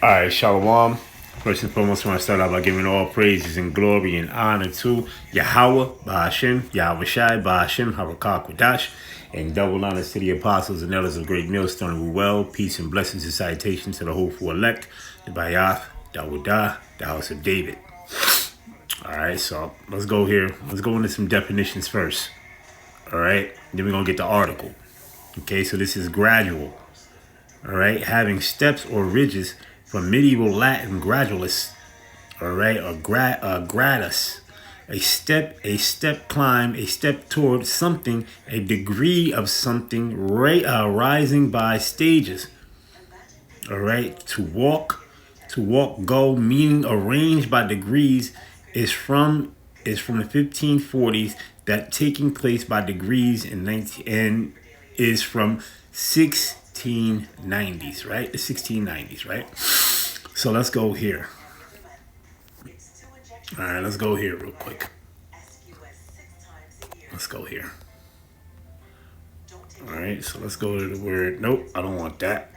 All right, Shalom. First and foremost, I want to start out by giving all praises and glory and honor to Yahweh, Ba'ashem, Yahweh Shai, Ba'ashem, Harakah Kodash, and double honors to the apostles and elders of Great Millstone who well. Peace and blessings and citation to the hopeful elect, the Bayath, Dawodah, the house of David. All right, so let's go here. Let's go into some definitions first. All right, then we're going to get the article. Okay, so this is gradual. All right, having steps or ridges from medieval Latin gradualis, all right, or gratus, a step climb, a step toward something, a degree of something, rising by stages, all right, to walk, go, meaning arranged by degrees, is from the 1540s, that taking place by degrees in 19 and is from 1690s, right? The 1690s, right? So let's go here. All right, let's go here real quick. Let's go here. All right, so let's go to the word. Nope, I don't want that.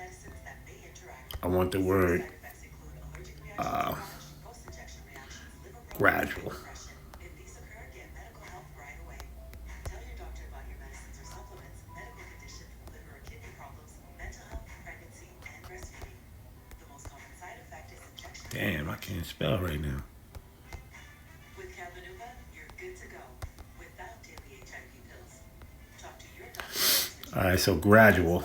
I want the word gradual. Damn, I can't spell right now. With Cabenuva, you're good to go. Without daily HIV pills. Talk to your doctor. All right, so gradual,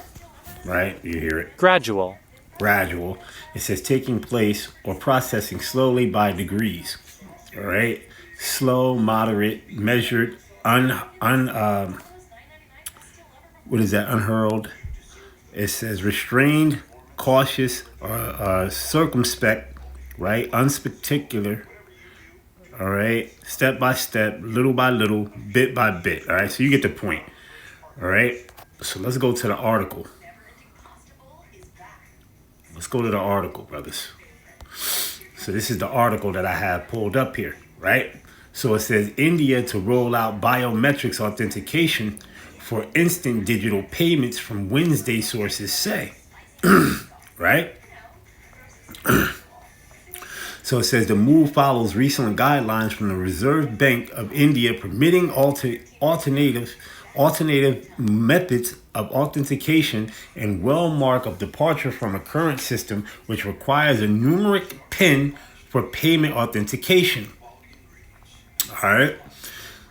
right? You hear it. Gradual. Gradual. It says taking place or processing slowly by degrees. All right, slow, moderate, measured, what is that? Unhurled. It says restrained, cautious, or circumspect. Right, unspectacular. All right, step by step, little by little, bit by bit. All right, so you get the point. All right, so let's go to the article. Let's go to the article, brothers. So this is the article that I have pulled up here, right? So it says India to roll out biometrics authentication for instant digital payments from Wednesday, sources say. Right? So it says the move follows recent guidelines from the Reserve Bank of India permitting alternative methods of authentication and well mark of departure from a current system which requires a numeric PIN for payment authentication. All right.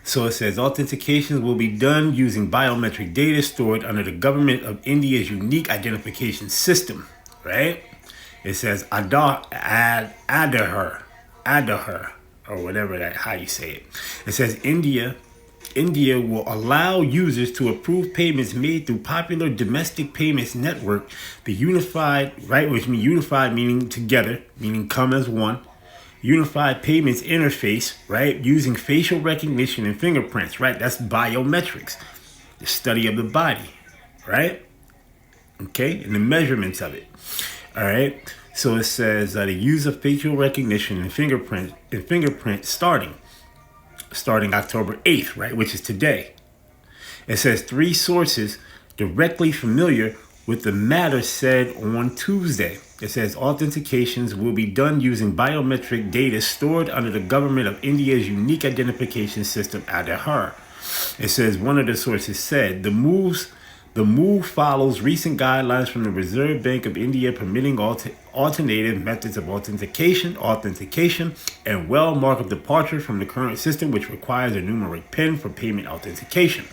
So it says authentications will be done using biometric data stored under the government of India's unique identification system. Right. It says Adar, or whatever that how you say it. It says India will allow users to approve payments made through popular domestic payments network, the unified, right, which means unified meaning together, meaning come as one. Unified payments interface, right, using facial recognition and fingerprints, right? That's biometrics, the study of the body, right? Okay, and the measurements of it. All right, so it says the use of facial recognition and fingerprint starting October 8th, right, which is today. It says 3 sources directly familiar with the matter said on Tuesday. It says authentications will be done using biometric data stored under the government of India's unique identification system, Aadhaar. It says one of the sources said the move follows recent guidelines from the Reserve Bank of India permitting alternative methods of authentication, and well mark of departure from the current system, which requires a numeric PIN for payment authentication.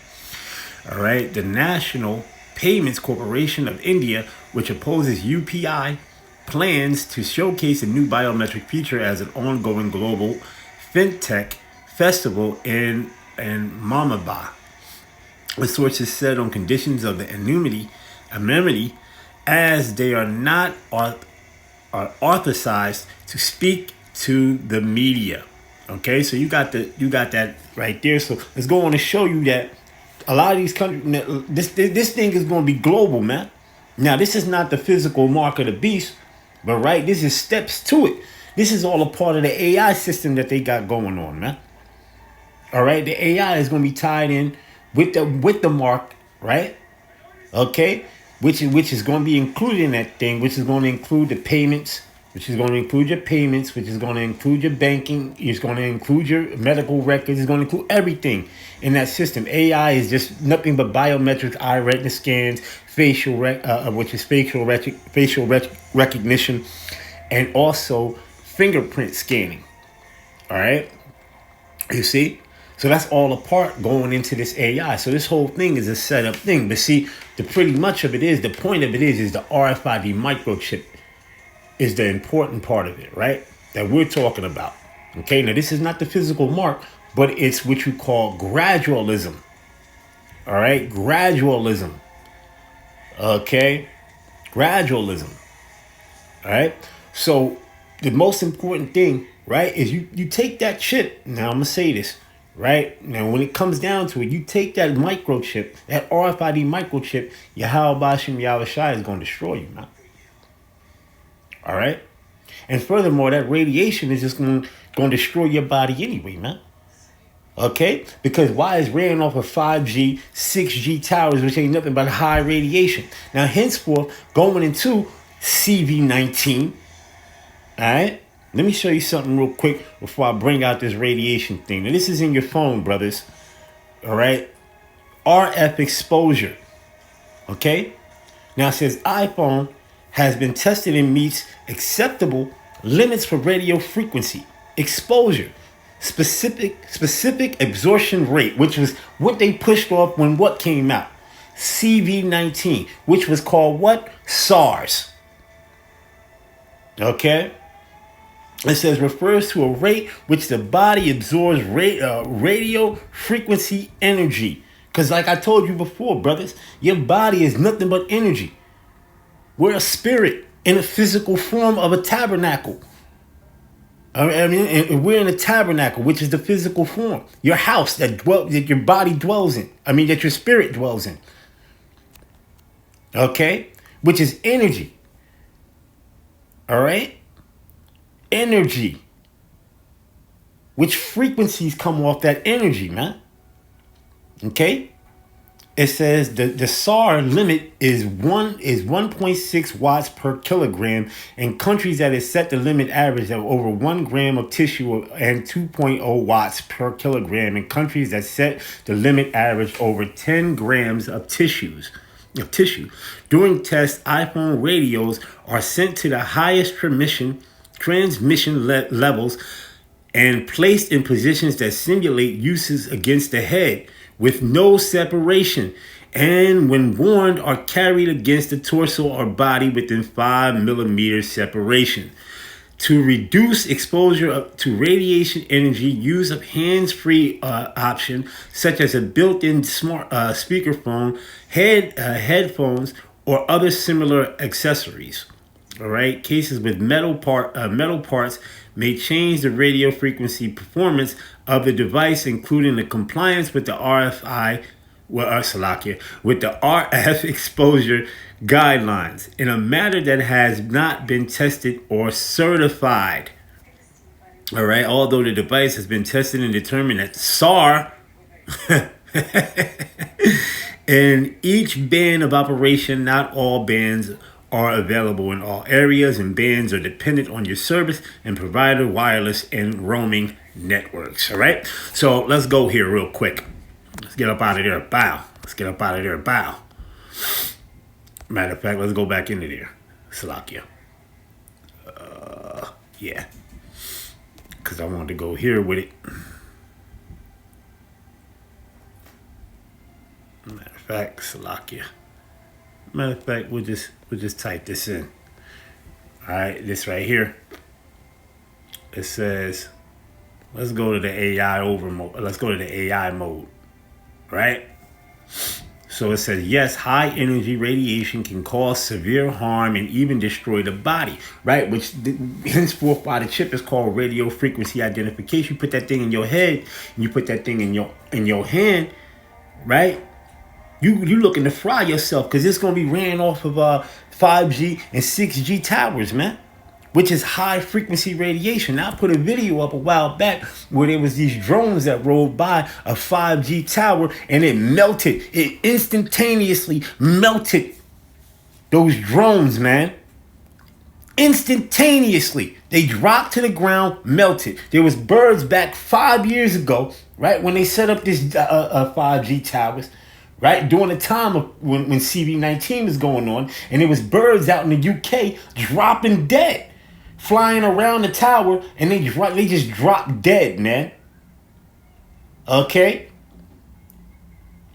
All right, the National Payments Corporation of India, which opposes UPI, plans to showcase a new biometric feature as an ongoing global fintech festival in Mumbai. The sources said on conditions of the anonymity, as they are not authorized to speak to the media. Okay, so you got that right there. So let's go on to show you that a lot of these countries, this thing is going to be global, man. Now, this is not the physical mark of the beast, but right, this is steps to it. This is all a part of the AI system that they got going on, man. All right, the AI is going to be tied in with the mark, right? Okay, which is going to be included in that thing, which is going to include the payments, which is going to include your payments, which is going to include your banking, it's going to include your medical records, it's going to include everything in that system. AI is just nothing but biometrics, eye retina scans, which is facial recognition, and also fingerprint scanning. All right, you see. So that's all a part going into this AI. So this whole thing is a setup thing. But see, the point of it is the RFID microchip is the important part of it, right? That we're talking about. Okay, now this is not the physical mark, but it's what you call gradualism. All right, gradualism. Okay, gradualism. All right, so the most important thing, right, is you take that chip. Now I'm gonna say this. Right? Now, when it comes down to it, you take that microchip, that RFID microchip, Yahweh Bashim Yahushai is going to destroy you, man. All right? And furthermore, that radiation is just going to destroy your body anyway, man. Okay? Because why is ran off of 5G, 6G towers, which ain't nothing but high radiation. Now, henceforth, going into CV-19, all right? Let me show you something real quick before I bring out this radiation thing. Now, this is in your phone, brothers. All right. RF exposure. Okay. Now, it says iPhone has been tested and meets acceptable limits for radio frequency exposure. Specific absorption rate, which was what they pushed off when what came out? CV-19, which was called what? SARS. Okay. It says refers to a rate which the body absorbs radio frequency energy. Because like I told you before, brothers, your body is nothing but energy. We're a spirit in a physical form of a tabernacle. I mean, and we're in a tabernacle, which is the physical form. Your house that your body dwells in. I mean, that your spirit dwells in. Okay? Which is energy. All right? Energy. Which frequencies come off that energy, man? Okay? It says the SAR limit is 1.6 watts per kilogram. In countries that is set the limit average of over 1 gram of tissue and 2.0 watts per kilogram. In countries that set the limit average over 10 grams of tissue. During tests, iPhone radios are sent to the highest transmission levels and placed in positions that simulate uses against the head with no separation, and when warned are carried against the torso or body within 5 millimeters separation. To reduce exposure to radiation energy, use of hands-free option such as a built-in smart speakerphone, headphones, or other similar accessories. All right, cases with metal parts may change the radio frequency performance of the device, including the compliance with the with the RF exposure guidelines in a manner that has not been tested or certified. All right, although the device has been tested and determined that SAR in each band of operation, not all bands are available in all areas, and bands are dependent on your service and provider wireless and roaming networks. All right, so let's go here real quick. Let's get up out of there. Bow. Let's get up out of there. Bow. Matter of fact, let's go back into there. Salakia. Yeah. Because I wanted to go here with it. Matter of fact, Salakia. Matter of fact, we'll just type this in. All right, this right here. It says, let's go to the AI mode. Let's go to the AI mode. Right? So it says, yes, high energy radiation can cause severe harm and even destroy the body, right? Which henceforth by the chip is called radio frequency identification. You put that thing in your head, and you put that thing in your hand, right? You looking to fry yourself because it's gonna be ran off of 5G and 6G towers, man, which is high frequency radiation. Now, I put a video up a while back where there was these drones that rolled by a 5G tower and it melted. It instantaneously melted those drones, man. Instantaneously, they dropped to the ground, melted. There was birds back 5 years ago, right, when they set up this 5G towers, right, during the time of when CV-19 was going on, and there was birds out in the UK dropping dead, flying around the tower, and they just dropped dead, man. Okay?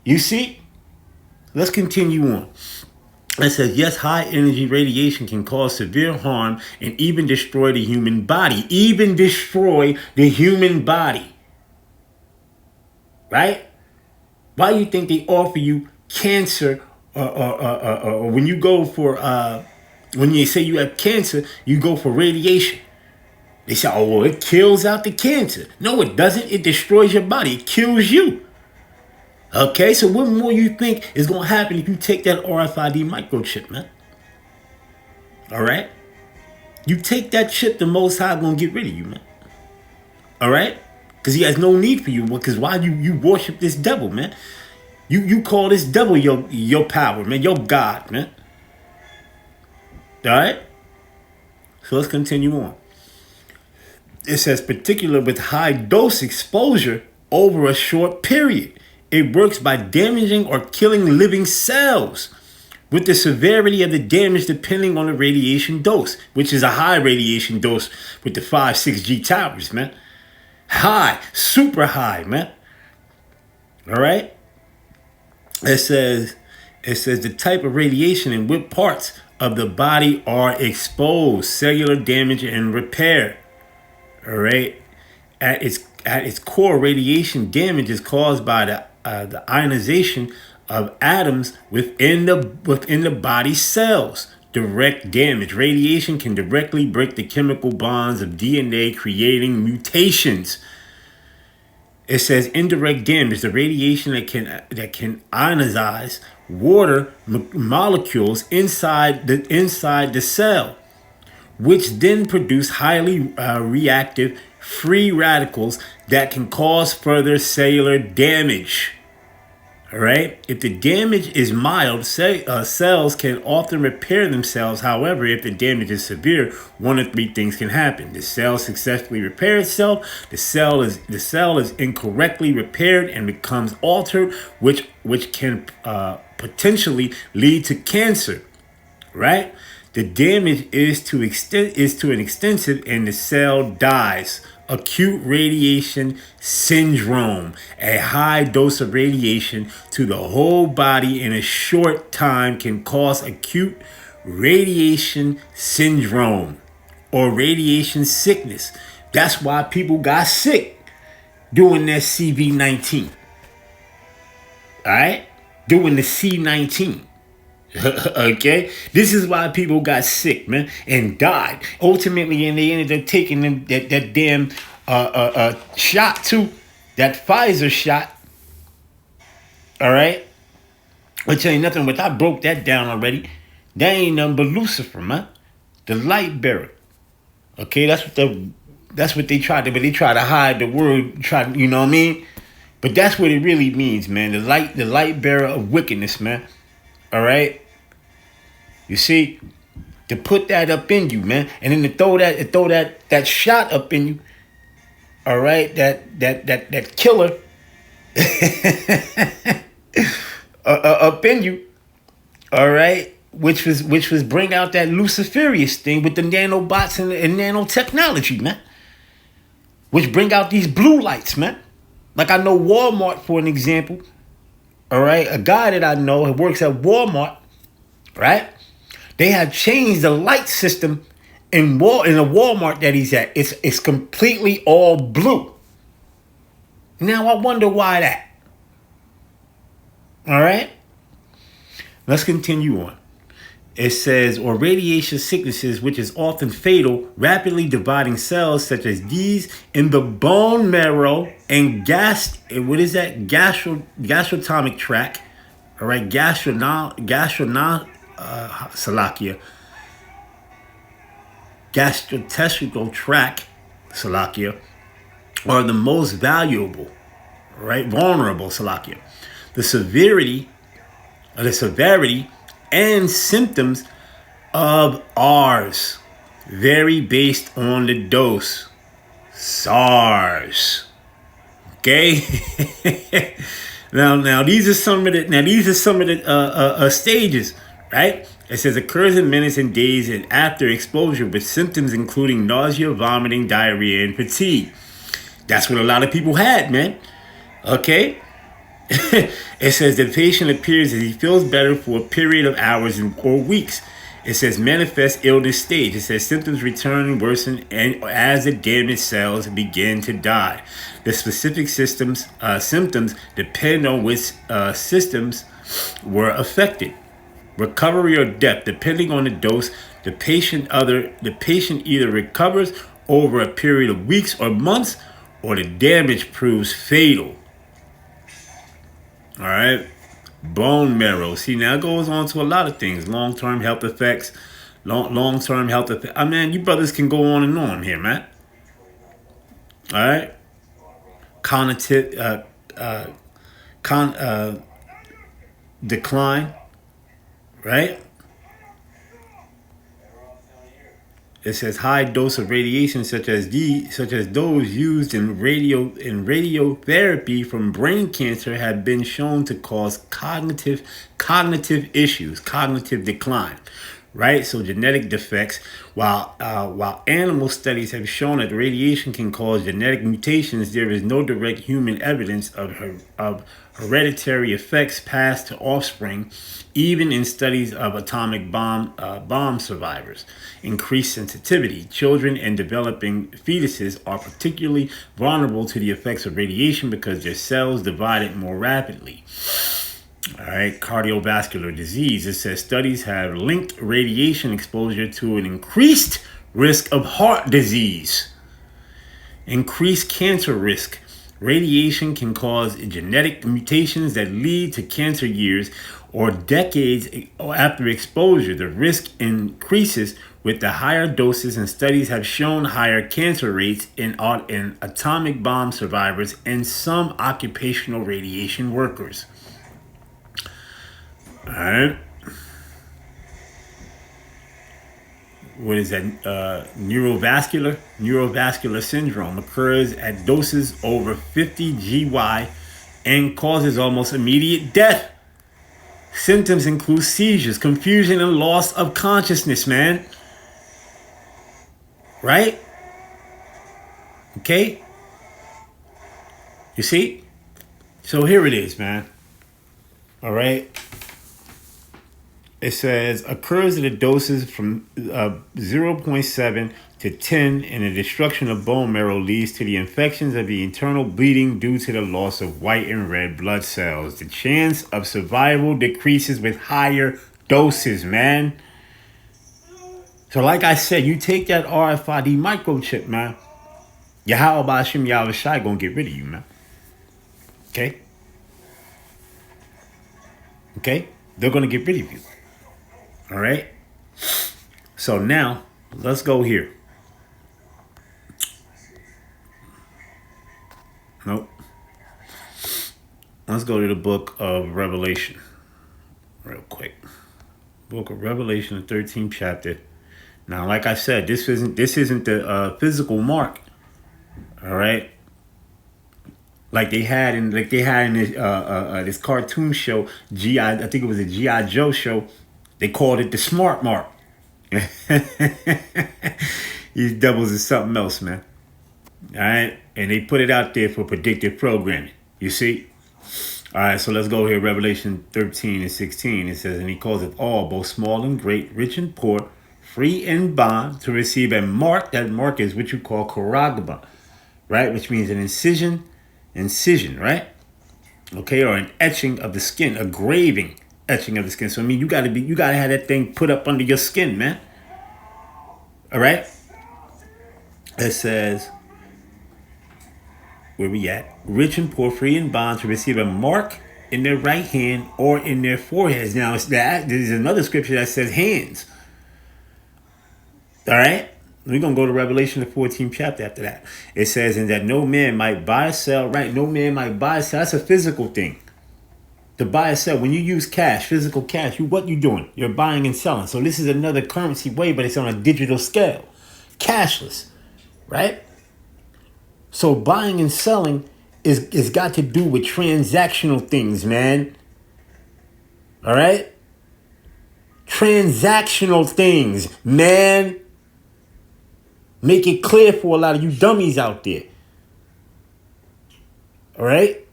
You see? Let's continue on. It says, yes, high energy radiation can cause severe harm and even destroy the human body. Even destroy the human body. Right? Why do you think they offer you cancer or when you go for, when you say you have cancer, you go for radiation? They say, oh, well, it kills out the cancer. No, it doesn't. It destroys your body. It kills you. Okay, so what more you think is going to happen if you take that RFID microchip, man? All right? You take that chip, the Most High going to get rid of you, man. All right? Because he has no need for you. Because why you worship this devil, man? You call this devil your power, man, your God, man. All right? So let's continue on. It says, particularly with high dose exposure over a short period. It works by damaging or killing living cells, with the severity of the damage depending on the radiation dose, which is a high radiation dose with the 5-6G towers, man. High, super high, man. All right? It says the type of radiation and what parts of the body are exposed, cellular damage and repair. All right? At its core, radiation damage is caused by the ionization of atoms within the body cells. Direct damage. Radiation can directly break the chemical bonds of DNA, creating mutations. It says indirect damage, the radiation that can ionize water molecules inside the cell, which then produce highly reactive free radicals that can cause further cellular damage. All right. If the damage is mild, cells can often repair themselves. However, if the damage is severe, one of three things can happen: the cell successfully repairs itself, the cell is incorrectly repaired and becomes altered, which can potentially lead to cancer. Right. The damage is to an extensive, and the cell dies. Acute radiation syndrome. A high dose of radiation to the whole body in a short time can cause acute radiation syndrome or radiation sickness. That's why people got sick doing that CV-19. All right? Doing the C-19. Okay, this is why people got sick, man, and died ultimately, and they ended up taking them that damn shot too, that Pfizer shot. All right, I'll tell you nothing. But I broke that down already. That ain't nothing but Lucifer, man, the light bearer. Okay, that's what they tried to, but they try to hide the word. You know what I mean? But that's what it really means, man. The light bearer of wickedness, man. All right. You see, to put that up in you, man, and then to throw that shot up in you. All right, that killer up in you. All right, which was bring out that Luciferious thing with the nanobots and nanotechnology, man. Which bring out these blue lights, man. Like I know Walmart, for an example. All right, a guy that I know who works at Walmart, right? They have changed the light system in a Walmart that he's at. It's completely all blue. Now I wonder why that. All right, let's continue on. It says, or radiation sicknesses, which is often fatal, rapidly dividing cells such as these in the bone marrow and gastrotomic tract, all right, gastrointestinal tract, are the most valuable, right, vulnerable, the severity and symptoms of ours. vary based on the dose. SARS. Okay. now these are some of the stages, right? It says occurs in minutes and days and after exposure with symptoms including nausea, vomiting, diarrhea, and fatigue. That's what a lot of people had, man. Okay. It says the patient appears as he feels better for a period of hours or weeks. It says manifest illness stage. It says symptoms return and worsen and as the damaged cells begin to die. The specific symptoms depend on which systems were affected. Recovery or death, depending on the dose, the patient either recovers over a period of weeks or months, or the damage proves fatal. All right. Bone marrow. See, now it goes on to a lot of things. Long-term health effects. Long-term health effects. I mean, you brothers can go on and on here, man. All right. Cognitive decline. Right. It says high dose of radiation, such as those used in radiotherapy from brain cancer, have been shown to cause cognitive issues, cognitive decline. Right, so genetic defects. While animal studies have shown that radiation can cause genetic mutations, there is no direct human evidence of hereditary effects passed to offspring, even in studies of atomic bomb survivors. Increased sensitivity. Children and developing fetuses are particularly vulnerable to the effects of radiation because their cells divided more rapidly. All right, cardiovascular disease. It says studies have linked radiation exposure to an increased risk of heart disease, increased cancer risk. Radiation can cause genetic mutations that lead to cancer years or decades after exposure. The risk increases with the higher doses, and studies have shown higher cancer rates in atomic bomb survivors and some occupational radiation workers. All right. What is that? Neurovascular syndrome occurs at doses over 50 GY and causes almost immediate death. Symptoms include seizures, confusion, and loss of consciousness, man. Right? Okay? You see? So here it is, man. All right? It says occurs at the doses from 0.7 to 10, and the destruction of bone marrow leads to the infections of the internal bleeding due to the loss of white and red blood cells. The chance of survival decreases with higher doses, man. So like I said, you take that RFID microchip, man. Yahweh Bashim Yahushai gonna get rid of you, man. Okay? Okay? They're gonna get rid of you. All right. So now let's go here. Nope. Let's go to the book of Revelation real quick. Book of Revelation, the 13th chapter. Now, like I said, this isn't the physical mark. All right. Like they had in this cartoon show, I think it was a G.I. Joe show. They called it the smart mark. These devils is something else, man. All right. And they put it out there for predictive programming. You see? All right. So let's go here. Revelation 13 and 16. It says, and he calls it all, both small and great, rich and poor, free and bond, to receive a mark. That mark is what you call karagba, right? Which means an incision, right? Okay. Or an etching of the skin, a graving. Etching of the skin. So I mean, you gotta have that thing put up under your skin, man. All right. It says, where we at? Rich and poor, free and bond, to receive a mark in their right hand or in their foreheads. Now there's another scripture that says hands. All right. We're gonna go to Revelation, the 14th chapter. After that, it says, and that no man might buy or sell. Right. No man might buy or sell. That's a physical thing. To buy or sell, when you use cash, physical cash, what you doing? You're buying and selling. So this is another currency way, but it's on a digital scale. cashless, right? So buying and selling is got to do with transactional things, man. All right? Transactional things, man. Make it clear for a lot of you dummies out there. All right?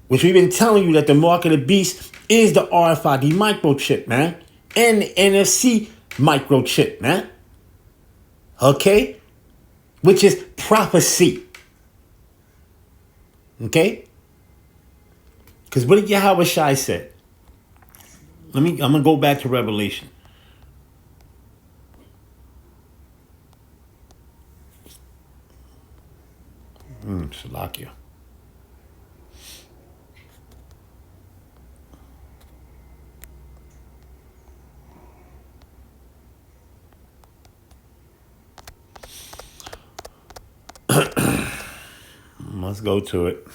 Which we've been telling you that the mark of the beast is the RFID microchip, man. And the NFC microchip, man. Okay? Which is prophecy. Okay? Because what did Yahweh Shai said? I'm gonna go back to Revelation. Shalakia. Let's go to it.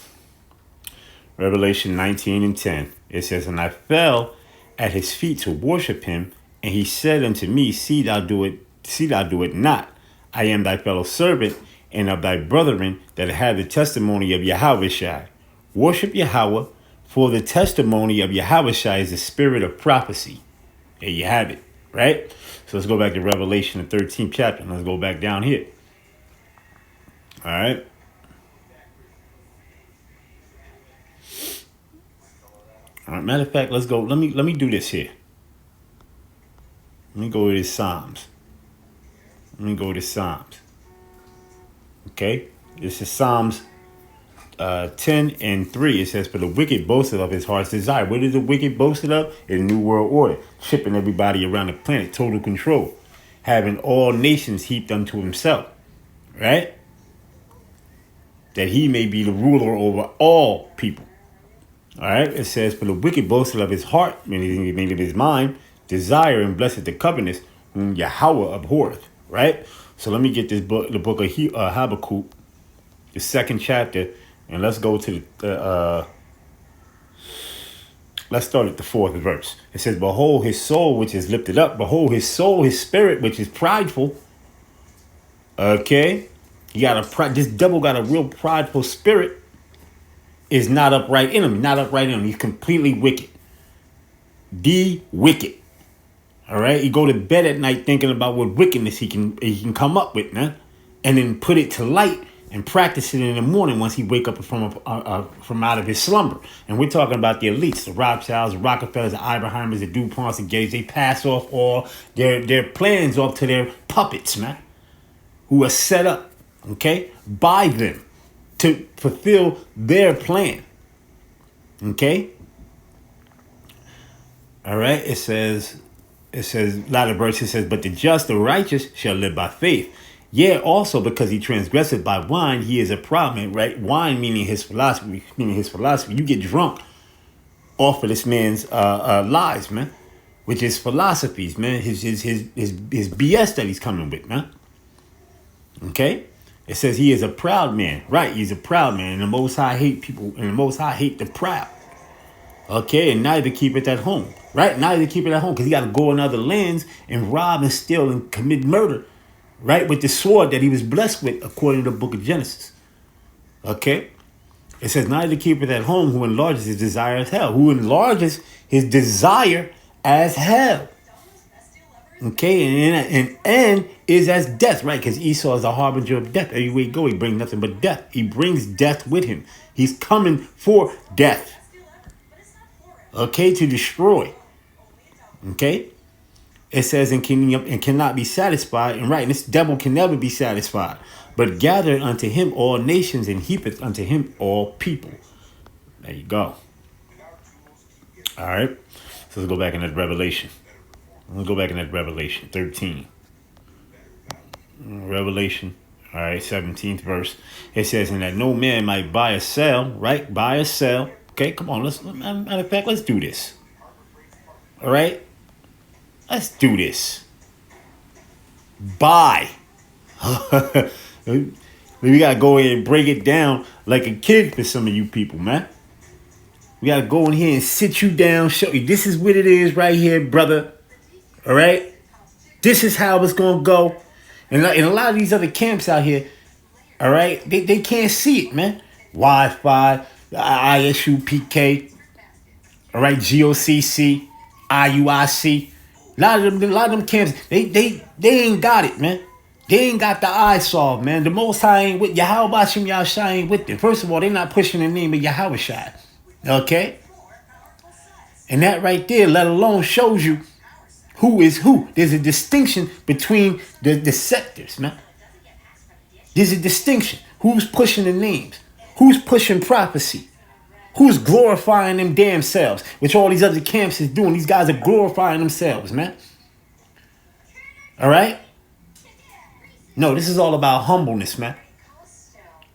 Revelation 19 and 10. It says, and I fell at his feet to worship him, and he said unto me, see thou do it not. I am thy fellow servant and of thy brethren that have the testimony of Yahweh Shai. Worship Yahweh, for the testimony of Yahweh Shai is the spirit of prophecy. There you have it, right? So let's go back to Revelation, the 13th chapter, and let's go back down here. All right. All right, matter of fact, let's go. Let me do this here. Let me go to Psalms. Okay, this is Psalms 10 and 3. It says, "For the wicked boasted of his heart's desire." What is the wicked boasted of? In the New World Order, shipping everybody around the planet, total control, having all nations heaped unto himself, right? That he may be the ruler over all people. All right, it says, for the wicked boasted of his heart, meaning of his mind, desire and blessed the covenants, whom Yahweh abhorreth. Right? So let me get this book, the book of Habakkuk, the 2nd chapter, and let's go to let's start at the 4th verse. It says, behold his soul which is lifted up, behold his soul, his spirit which is prideful. Okay, this devil got a real prideful spirit. Is not upright in him. He's completely wicked. The wicked. All right. You go to bed at night thinking about what wickedness he can come up with, man, and then put it to light and practice it in the morning once he wake up from out of his slumber. And we're talking about the elites, the Rothschilds, the Rockefellers, the Iberheimers, the DuPonts, the Gates. They pass off all their plans off to their puppets, man, who are set up, okay, by them to fulfill their plan. Okay? All right, it says, a lot of verses says, but the just, the righteous shall live by faith. Yeah, also because he transgresseth by wine, he is a problem, right? Wine meaning his philosophy. You get drunk off of this man's lies, man, which is philosophies, man, his BS that he's coming with, man. Okay? It says he is a proud man. Right, he's a proud man. And the Most High hate people. And the Most High hate the proud. Okay, and neither keep it at home. Right, neither keep it at home. Because he got to go in other lands and rob and steal and commit murder. Right, with the sword that he was blessed with according to the book of Genesis. Okay. It says neither keep it at home who enlarges his desire as hell. Who enlarges his desire as hell. Okay, and is as death, right? Because Esau is a harbinger of death. Everywhere he go, he brings nothing but death. He brings death with him. He's coming for death. Okay, to destroy. Okay, it says and cannot be satisfied. And right, and this devil can never be satisfied, but gather unto him all nations and heapeth unto him all people. There you go. All right, so let's go back into Revelation. I'm going to go back in that Revelation 13. Revelation, all right, 17th verse. It says, and that no man might buy or sell, right? Buy or sell. Okay, come on. Matter of fact, let's do this. All right? Let's do this. Buy. We got to go in and break it down like a kid for some of you people, man. We got to go in here and sit you down, show you this is what it is right here, brother. All right, this is how it's gonna go. And a lot of these other camps out here, all right, they can't see it, man. Wi-Fi, ISUPK, all right, GOCC, IUIC. A lot of them camps, they ain't got it, man. They ain't got the eye solved, man. The Most High ain't with Yahweh Bashim Yahshai ain't with them. First of all, they're not pushing the name of Yahweh Shai. Okay? And that right there, let alone, shows you who is who. There's a distinction between the sectors, man. There's a distinction. Who's pushing the names? Who's pushing prophecy? Who's glorifying them damn selves? Which all these other camps is doing. These guys are glorifying themselves, man. All right? No, this is all about humbleness, man.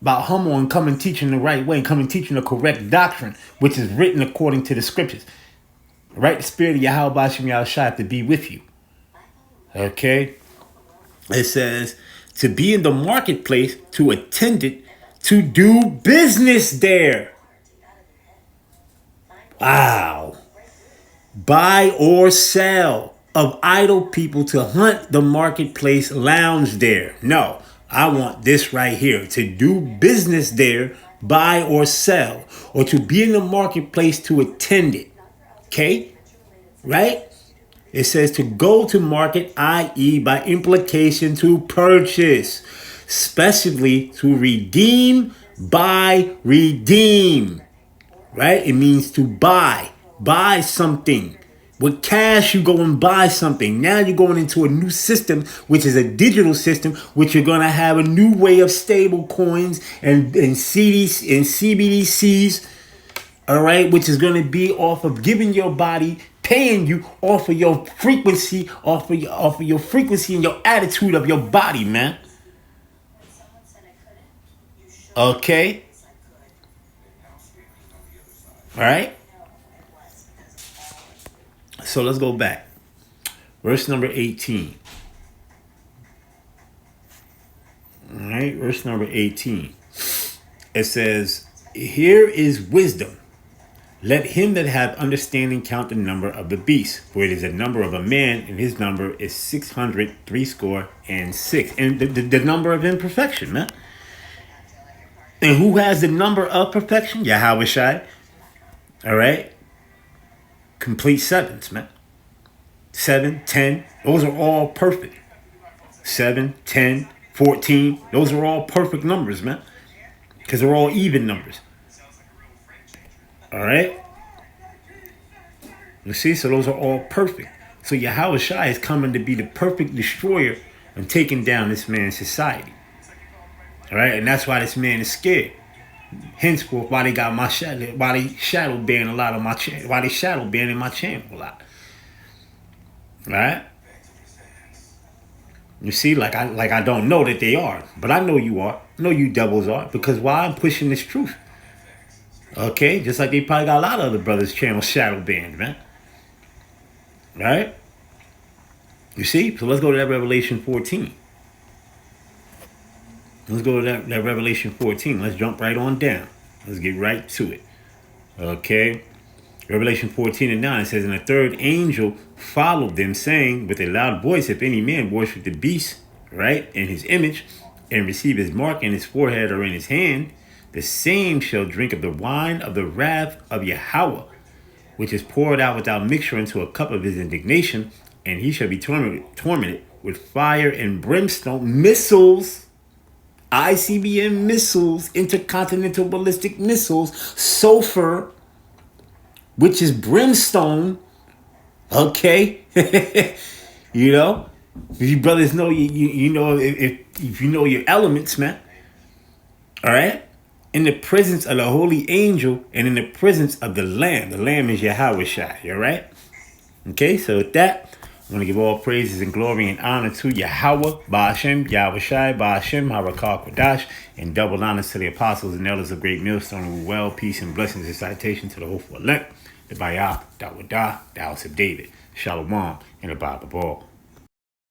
About humble and coming teaching the right way and coming teaching the correct doctrine, which is written according to the scriptures. All right? The spirit of Yahweh Bashim Yahushua to be with you. Okay? It says, to be in the marketplace, to attend it, to do business there. Wow. Buy or sell of idle people, to hunt the marketplace, lounge there. No, I want this right here. To do business there, buy or sell, or to be in the marketplace, to attend it. Okay? Right? It says to go to market, i.e. by implication to purchase, especially to redeem, buy, redeem. Right? It means to buy something. With cash, you go and buy something. Now you're going into a new system, which is a digital system, which you're going to have a new way of stable coins and CDs and CBDCs. All right, which is going to be off of giving your body, paying you off of your frequency, off of your frequency and your attitude of your body, man. Okay. All right. So let's go back. Verse number 18. All right, verse number 18. It says, here is wisdom. Let him that hath understanding count the number of the beast, for it is a number of a man, and his number is 666. And the number of imperfection, man. And who has the number of perfection? Yahweh Shai. All right. Complete sevens, man. 7, 10. Those are all perfect. 7, 10, 14. Those are all perfect numbers, man. Because they're all even numbers. All right. You see, so those are all perfect. So Yahweh Shai is coming to be the perfect destroyer and taking down this man's society. All right, and that's why this man is scared. Henceforth, why they got my shadow, why they shadow ban a lot of my channel, why they shadow banning my channel a lot. All right. You see, like I don't know that they are, but I know you are. I know you devils are, because why? I'm pushing this truth. Okay, just like they probably got a lot of other brothers' channel shadow banned, man. All right. You see, so let's go to that Revelation 14. Let's go to that Revelation 14. Let's jump right on down. Let's get right to it. Okay. Revelation 14 and 9 says, and a third angel followed them, saying with a loud voice, if any man worship the beast, right, in his image, and receive his mark in his forehead or in his hand, the same shall drink of the wine of the wrath of Yahweh, which is poured out without mixture into a cup of his indignation, and he shall be tormented with fire and brimstone, missiles, ICBM missiles, intercontinental ballistic missiles, sulfur, which is brimstone. Okay. You know, if you brothers know, you know, if you know your elements, man. All right. In the presence of the holy angel and in the presence of the Lamb. The Lamb is Yahweh Shai. All right. Okay. So with that, I'm going to give all praises and glory and honor to Yahweh, Ba'ashem, Yahweh Shai, Ba'ashem, Harakah Kodash, and double honors to the apostles and elders of Great Millstone, who well, peace, and blessings and citation to the hopeful elect, the Bayah, Dawadah, the house of David, Shalom, and the Bible Ball.